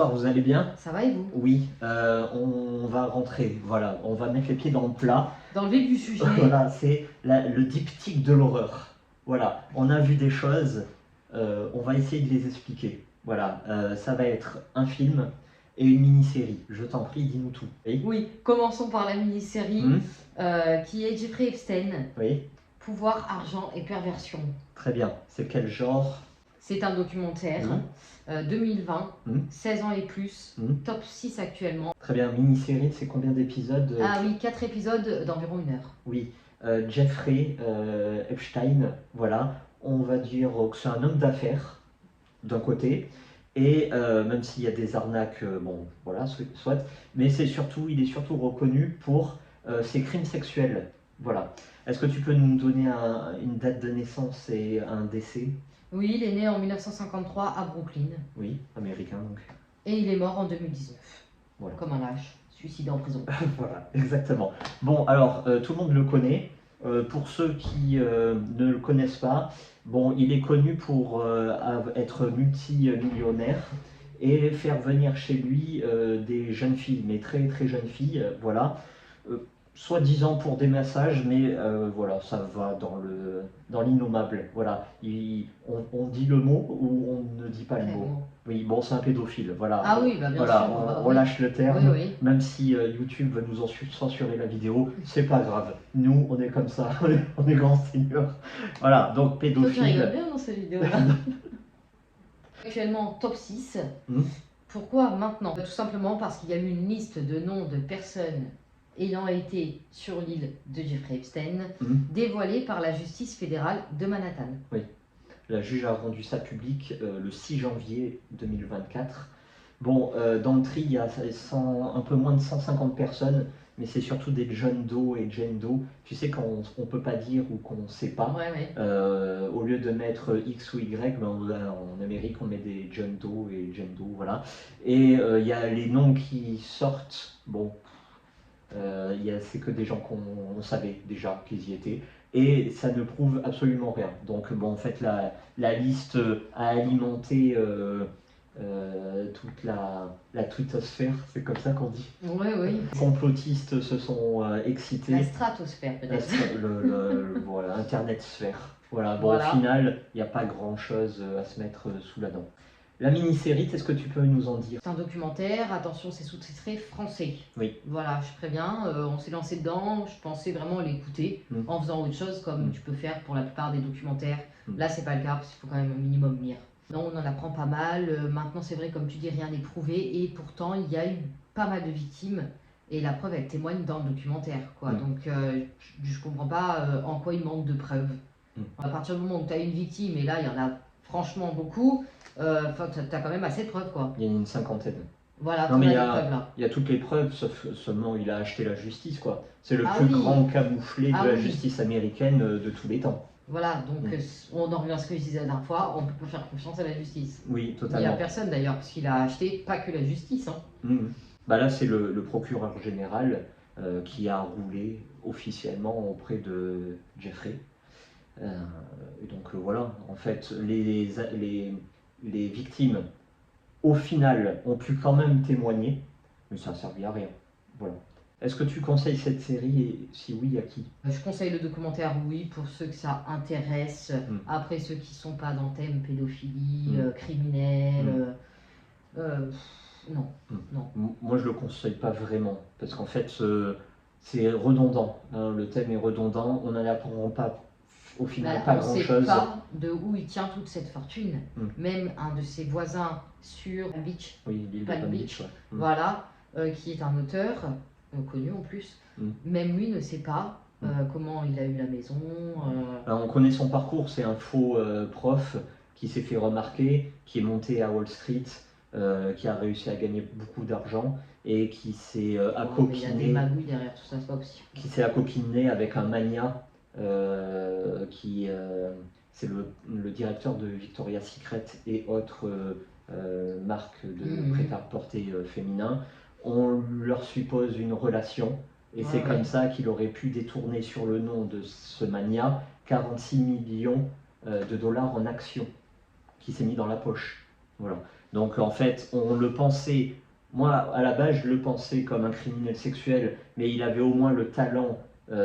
bonsoir, vous allez bien? Ça va et vous? Oui, on va rentrer, voilà, on va mettre les pieds dans le plat. Dans le vif du sujet. Voilà, c'est le diptyque de l'horreur. Voilà, on a vu des choses, on va essayer de les expliquer. Voilà, ça va être un film et une mini-série. Je t'en prie, dis-nous tout. Oui, Oui, commençons par la mini-série qui est Jeffrey Epstein, oui, Pouvoir, argent et perversion. très bien. C'est quel genre? C'est un documentaire, 2020, 16 ans et plus, top 6 actuellement. Très bien, mini-série, c'est combien d'épisodes? Ah oui, 4 épisodes d'environ 1 heure. Oui, Jeffrey Epstein, voilà, on va dire que c'est un homme d'affaires, d'un côté, et même s'il y a des arnaques, bon, voilà, soit, mais il est surtout reconnu pour ses crimes sexuels, voilà. Est-ce que tu peux nous donner une date de naissance et un décès? Oui, il est né en 1953 à Brooklyn. Oui, américain donc. Et il est mort en 2019, voilà. Comme un lâche, suicidé en prison. Voilà, exactement. Bon, alors, tout le monde le connaît. Pour ceux qui ne le connaissent pas, bon, il est connu pour être multimillionnaire et faire venir chez lui des jeunes filles, mais très très jeunes filles, voilà. Soi-disant pour des massages, mais voilà, ça va dans l'innommable. Voilà, on dit le mot ou on ne dit pas le mot. Oui, bon, c'est un pédophile, voilà. Ah oui, bah bien voilà, sûr. on lâche le terme, oui, oui. même si YouTube va nous censurer la vidéo, c'est pas grave. Nous, on est comme ça, on est grands seigneurs. Voilà, donc pédophile. Toi, tu rigoles bien dans ces vidéos-là. Actuellement top 6. Pourquoi maintenant? Tout simplement parce qu'il y a eu une liste de noms de personnes ayant été sur l'île de Jeffrey Epstein, dévoilée par la justice fédérale de Manhattan. Oui, la juge a rendu ça public le 6 janvier 2024. Bon, dans le tri, il y a un peu moins de 150 personnes, mais c'est surtout des John Doe et Jane Doe. Tu sais, quand on ne peut pas dire ou qu'on ne sait pas, au lieu de mettre X ou Y, ben en Amérique, on met des John Doe et Jane Doe, voilà. Et il y a les noms qui sortent, bon, c'est que des gens qu'on savait déjà qu'ils y étaient. Et ça ne prouve absolument rien. Donc, bon, en fait, la liste a alimenté toute la twittosphère, c'est comme ça qu'on dit. Oui, oui. Les complotistes se sont excités. La stratosphère, peut-être. Voilà, Internet sphère. Voilà, bon, voilà. Au final, il n'y a pas grand-chose à se mettre sous la dent. La mini-série, qu'est-ce que tu peux nous en dire? C'est un documentaire, attention, c'est sous-titré français. Oui. Voilà, je préviens, on s'est lancé dedans, je pensais vraiment l'écouter en faisant autre chose, comme tu peux faire pour la plupart des documentaires. Là, c'est pas le cas, parce qu'il faut quand même un minimum lire. Non, on en apprend pas mal. Maintenant, c'est vrai, comme tu dis, rien n'est prouvé, et pourtant, il y a eu pas mal de victimes, et la preuve, elle témoigne dans le documentaire, quoi. Donc, je comprends pas en quoi il manque de preuves. À partir du moment où tu as une victime, et là, il y en a franchement beaucoup, tu as quand même assez de preuves, quoi. Il y en a une cinquantaine. Voilà, il y a toutes les preuves, sauf seulement il a acheté la justice, quoi. C'est le plus grand camouflet de la justice américaine de tous les temps. Voilà, donc on en revient à ce que je disais la dernière fois, on ne peut pas faire confiance à la justice. Oui, totalement. Il n'y a personne d'ailleurs, parce qu'il a acheté pas que la justice. Bah là, c'est le procureur général qui a roulé officiellement auprès de Jeffrey. Et donc voilà, en fait, les victimes, au final, ont pu quand même témoigner, mais ça n'a servi à rien. Voilà. Est-ce que tu conseilles cette série et si oui, à qui? Je conseille le documentaire, oui, pour ceux que ça intéresse. Après, ceux qui ne sont pas dans le thème pédophilie, criminel, non. Moi, je le conseille pas vraiment, parce qu'en fait, c'est redondant. Hein, le thème est redondant, on n'en apprend pas au final pas grand-chose. On ne sait pas de où il tient toute cette fortune. Même un de ses voisins sur Palm Beach, l'île de Palm Beach, voilà, qui est un auteur connu en plus, même lui ne sait pas comment il a eu la maison. Alors, on connaît son parcours, c'est un faux prof qui s'est fait remarquer, qui est monté à Wall Street, qui a réussi à gagner beaucoup d'argent et qui s'est accoquiné. Il y a des magouilles derrière tout ça, c'est pas possible. Qui s'est accoquiné avec un mania c'est le directeur de Victoria's Secret et autres marques de prêt-à-porter féminin. On leur suppose une relation et c'est comme ça qu'il aurait pu détourner sur le nom de ce mania 46 millions de dollars en actions qui s'est mis dans la poche. Voilà. Donc en fait, on le pensait, moi à la base je le pensais comme un criminel sexuel, mais il avait au moins le talent,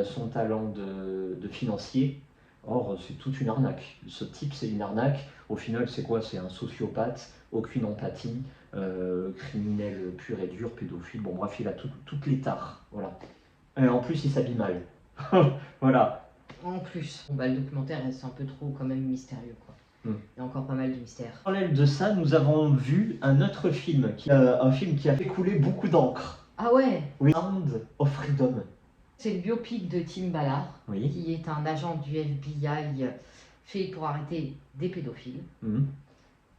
son talent de financier. Or, c'est toute une arnaque. Ce type, c'est une arnaque. Au final, c'est quoi? C'est un sociopathe, aucune empathie, criminel pur et dur, pédophile. Bon, bref, il a toutes les tares. Voilà. Et en plus, il s'habille mal. Voilà. En plus, bon, bah, le documentaire c'est un peu trop quand même mystérieux, quoi. Il y a encore pas mal de mystères. En parallèle de ça, nous avons vu un autre film, un film qui a fait couler beaucoup d'encre. Ah ouais? Oui, Sound of Freedom. C'est le biopic de Tim Ballard, Oui. qui est un agent du FBI fait pour arrêter des pédophiles.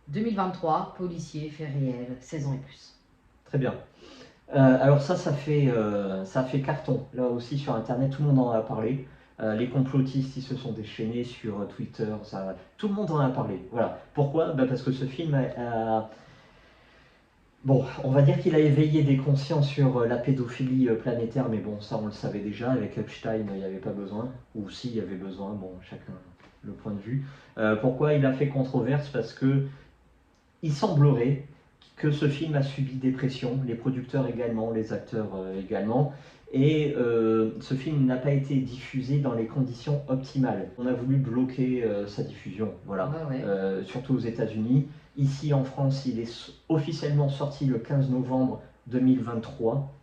2023, policier, fait réel, 16 ans et plus. Très bien. Alors ça fait carton. Là aussi sur Internet, tout le monde en a parlé. Les complotistes, ils se sont déchaînés sur Twitter. Tout le monde en a parlé. Voilà. Pourquoi? Parce que ce film bon, on va dire qu'il a éveillé des consciences sur la pédophilie planétaire, mais bon, ça on le savait déjà. Avec Epstein, il n'y avait pas besoin. Ou si, il y avait besoin. Bon, chacun le point de vue. Pourquoi il a fait controverse? Parce que il semblerait que ce film a subi des pressions, les producteurs également, les acteurs également, et ce film n'a pas été diffusé dans les conditions optimales. On a voulu bloquer sa diffusion, voilà, surtout aux États-Unis. Ici en France, il est officiellement sorti le 15 novembre 2023.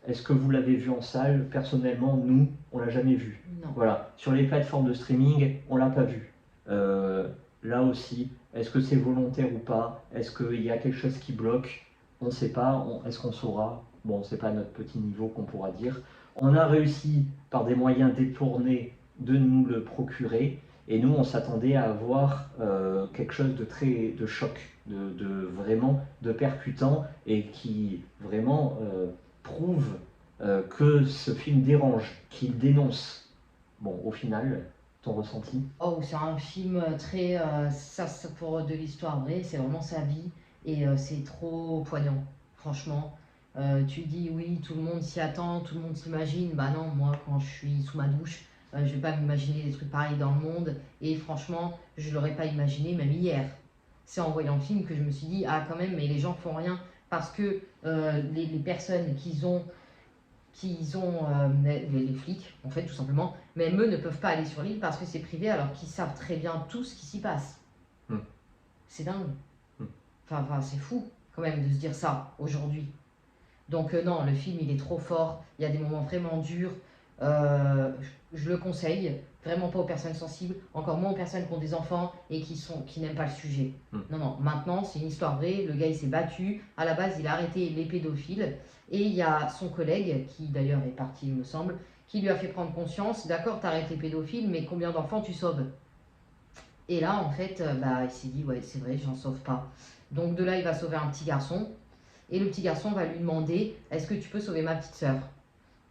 Est-ce que vous l'avez vu en salle? Personnellement, nous, on l'a jamais vu. Non. Voilà, sur les plateformes de streaming, on l'a pas vu. Là aussi, est-ce que c'est volontaire ou pas? Est-ce qu'il y a quelque chose qui bloque? On ne sait pas. Est-ce qu'on saura? Bon, c'est pas notre petit niveau qu'on pourra dire. On a réussi par des moyens détournés de nous le procurer, et nous on s'attendait à avoir quelque chose de choc, vraiment de percutant, et qui vraiment prouve que ce film dérange, qu'il dénonce. Bon, au final, ton ressenti? Oh, c'est un film très. Ça, pour de l'histoire vraie, c'est vraiment sa vie et c'est trop poignant, franchement. Tu dis oui, tout le monde s'y attend, tout le monde s'imagine. Bah non, moi, quand je suis sous ma douche, je vais pas m'imaginer des trucs pareils dans le monde et franchement, je l'aurais pas imaginé même hier. C'est en voyant le film que je me suis dit, ah, quand même, mais les gens font rien parce que les personnes les flics, en fait, tout simplement, même eux ne peuvent pas aller sur l'île parce que c'est privé alors qu'ils savent très bien tout ce qui s'y passe. C'est dingue. Enfin, c'est fou quand même de se dire ça aujourd'hui. Donc non, le film il est trop fort, il y a des moments vraiment durs. Je le conseille, vraiment pas aux personnes sensibles, encore moins aux personnes qui ont des enfants et qui n'aiment pas le sujet. Non, maintenant c'est une histoire vraie, le gars il s'est battu, à la base il a arrêté les pédophiles, et il y a son collègue, qui d'ailleurs est parti il me semble, qui lui a fait prendre conscience, d'accord t'arrêtes les pédophiles, mais combien d'enfants tu sauves? Et là en fait, il s'est dit ouais c'est vrai, j'en sauve pas. Donc de là il va sauver un petit garçon, et le petit garçon va lui demander est-ce que tu peux sauver ma petite sœur?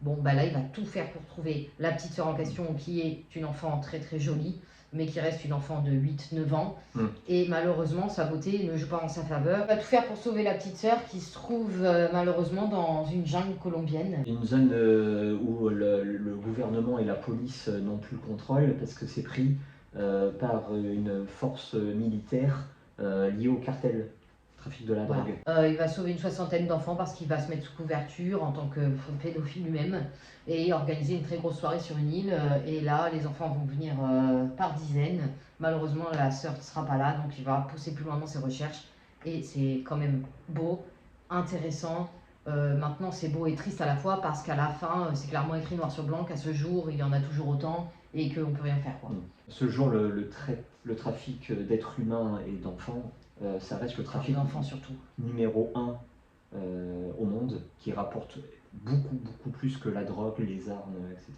Bon, là, il va tout faire pour trouver la petite sœur en question, qui est une enfant très très jolie, mais qui reste une enfant de 8-9 ans. Et malheureusement, sa beauté ne joue pas en sa faveur. Il va tout faire pour sauver la petite sœur qui se trouve malheureusement dans une jungle colombienne. Une zone où le gouvernement et la police n'ont plus le contrôle parce que c'est pris par une force militaire liée au cartel. Trafic de la drogue. Il va sauver une 60aine d'enfants parce qu'il va se mettre sous couverture en tant que pédophile lui-même et organiser une très grosse soirée sur une île. Et là, les enfants vont venir par dizaines. Malheureusement, la sœur ne sera pas là, donc il va pousser plus loin dans ses recherches. Et c'est quand même beau, intéressant. Maintenant, c'est beau et triste à la fois parce qu'à la fin, c'est clairement écrit noir sur blanc qu'à ce jour, il y en a toujours autant et qu'on ne peut rien faire, quoi. Ce jour, le trafic d'êtres humains et d'enfants, ça reste le trafic d'enfants surtout. Numéro 1 au monde, qui rapporte beaucoup plus que la drogue, les armes, etc.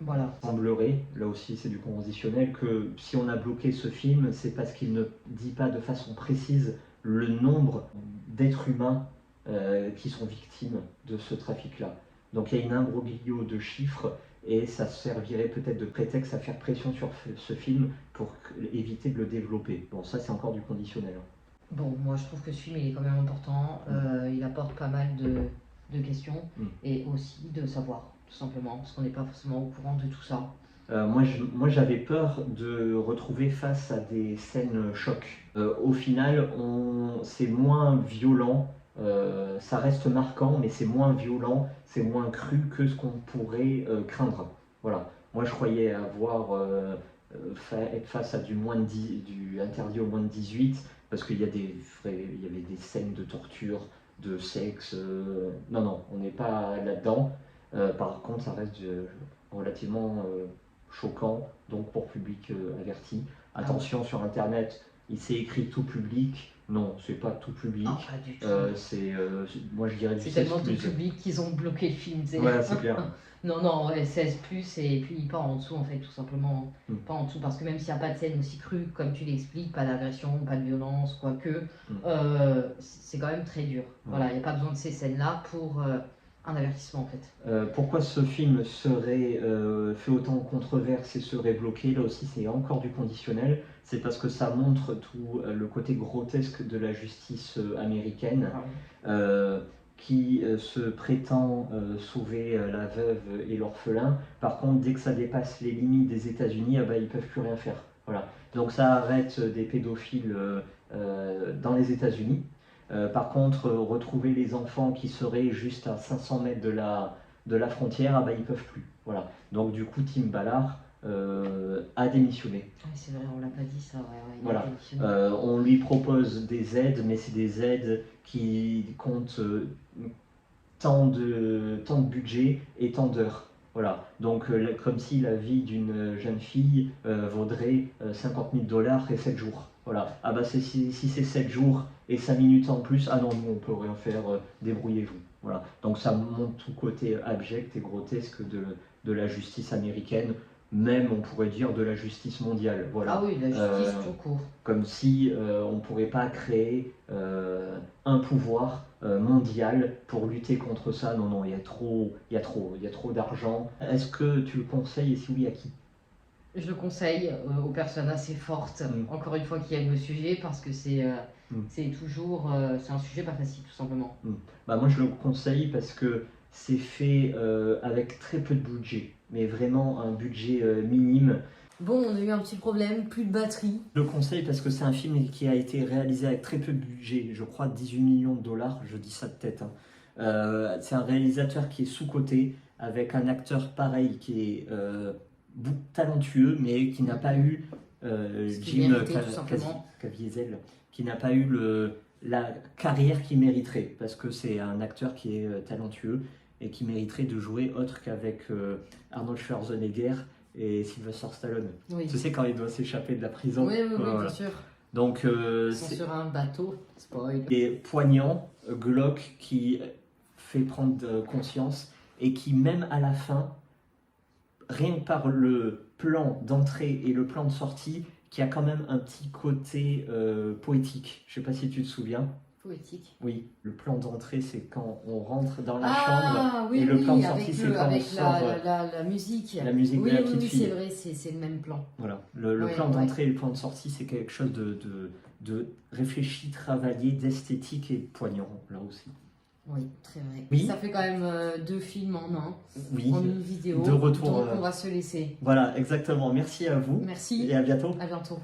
Voilà. Il semblerait, là aussi c'est du conditionnel, que si on a bloqué ce film, c'est parce qu'il ne dit pas de façon précise le nombre d'êtres humains qui sont victimes de ce trafic-là. Donc il y a une imbroglio de chiffres, et ça servirait peut-être de prétexte à faire pression sur ce film pour éviter de le développer. Bon, ça c'est encore du conditionnel. Bon, moi je trouve que ce film il est quand même important, il apporte pas mal de questions et aussi de savoir, tout simplement, parce qu'on n'est pas forcément au courant de tout ça. Moi, j'avais peur de retrouver face à des scènes chocs. Au final, c'est moins violent, ça reste marquant, mais c'est moins violent, c'est moins cru que ce qu'on pourrait craindre. Voilà. Moi, je croyais être face à du interdit au moins de 18, parce qu'il y il y avait des scènes de torture, de sexe. Non, non, on n'est pas là-dedans. Par contre, ça reste relativement choquant, donc pour public averti. Attention, sur Internet, il s'est écrit tout public. Non, c'est pas tout public. Non, pas du tout. Moi, je dirais du 16+. C'est tellement tout public qu'ils ont bloqué le film. Ouais, c'est clair. Non, non, ouais, 16+, et puis pas en dessous, en fait, tout simplement. Pas en dessous, parce que même s'il n'y a pas de scène aussi crue, comme tu l'expliques, pas d'agression, pas de violence, quoique, c'est quand même très dur. Voilà, il n'y a pas besoin de ces scènes-là pour un avertissement, en fait. Pourquoi ce film serait fait autant de controverses et serait bloqué? Là aussi, c'est encore du conditionnel. C'est parce que ça montre tout le côté grotesque de la justice américaine. Qui se prétend sauver la veuve et l'orphelin. Par contre, dès que ça dépasse les limites des États-Unis, ils ne peuvent plus rien faire. Voilà. Donc ça arrête des pédophiles dans les États-Unis. Par contre, retrouver les enfants qui seraient juste à 500 mètres de la frontière, ils ne peuvent plus. Voilà. Donc du coup, Tim Ballard a démissionné. C'est vrai, on l'a pas dit ça. Voilà. On lui propose des aides, mais c'est des aides qui comptent tant de budget et tant d'heures. Voilà. Donc comme si la vie d'une jeune fille vaudrait 50 000 $ et 7 jours. Voilà. Ah bah si c'est 7 jours et 5 minutes en plus, ah non, nous on peut rien faire, débrouillez-vous. Voilà. Donc ça montre tout côté abject et grotesque de la justice américaine. Même, on pourrait dire, de la justice mondiale. Voilà. Ah oui, la justice tout court. Comme si on ne pourrait pas créer un pouvoir mondial pour lutter contre ça. Non, non, il y a trop d'argent. Est-ce que tu le conseilles, et si oui, à qui? Je le conseille aux personnes assez fortes, encore une fois, qui aiment le sujet, parce que c'est toujours c'est un sujet pas facile, tout simplement. Bah, moi, je le conseille parce que c'est fait avec très peu de budget, mais vraiment un budget minime. Bon, on a eu un petit problème, plus de batterie. Je le conseille parce que c'est un film qui a été réalisé avec très peu de budget, je crois 18 millions de $, je dis ça de tête. C'est un réalisateur qui est sous-coté, avec un acteur pareil qui est talentueux, mais qui n'a pas eu Jim Caviezel, qui n'a pas eu la carrière qu'il mériterait, parce que c'est un acteur qui est talentueux et qui mériterait de jouer autre qu'avec Arnold Schwarzenegger et Sylvester Stallone. Oui. Tu sais, quand il doit s'échapper de la prison. Oui, bien sûr. Donc, ils sont sur un bateau, spoil. Et poignant, glauque, qui fait prendre conscience et qui, même à la fin, rien que par le plan d'entrée et le plan de sortie, qui a quand même un petit côté poétique. Je ne sais pas si tu te souviens. Poétique. Oui, le plan d'entrée, c'est quand on rentre dans la chambre, oui, et le plan de sortie, c'est quand on sort la musique. La musique de la petite fille. Oui, c'est vrai, c'est le même plan. Voilà, le plan d'entrée et le plan de sortie, c'est quelque chose de réfléchi, travaillé, d'esthétique et poignant, là aussi. Oui, très vrai. Oui. Ça fait quand même 2 films en un, oui. en une vidéo. De retour. Donc on va se laisser. Voilà, exactement. Merci à vous. Merci. Et à bientôt. À bientôt.